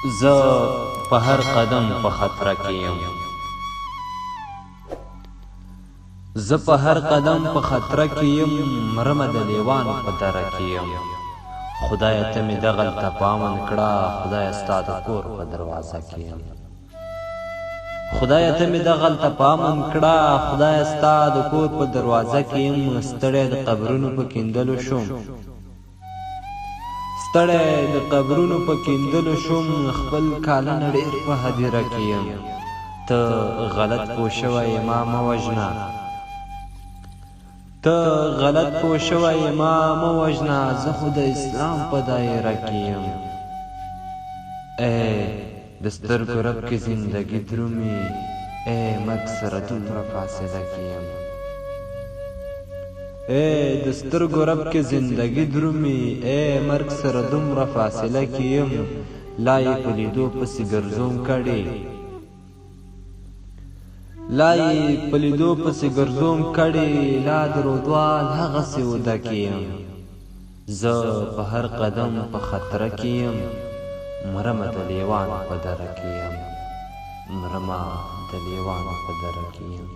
زه په هر قدم په خطر کې یم، زه په هر قدم په خطر کې یم، مرمه د لیوان په دره کې یم. خدایه ته مې دغلته په امن کړه، خدایه ستا د کور په دروازه کې یم. خدایه ته مې دغلته په امن کړه، خدایه ستا د کور په دروازه کې یم. ستړی د قبرونو په کیندلو شوم، ستړی د قبرونو په کیندلو شوم، خپل کالونه ډېر په هدیره کې یم. ته غلط پوه شوی ما مه وژنه، ته غلط پوه شوی ما مه وژنه، زه خو د اسلام په دایره کې یم. ای د سترګو رپ کې زندګي درومي، ای مرګ سره دومره فاصله کې یم. ای د سترګو رب کې زندګي درومي، ای مرګ سره دومره فاصله کې یم. لا یې په لیدو پسې ګرځوم کډې، لا یې په لیدو پسې ګرځوم کډې، لا د رودوال هغسې وده کې یم. زه په هر قدم په خطره کې یم، مرمه د لیوان په دره کې یم، مرمه د لیوان په دره کې یم.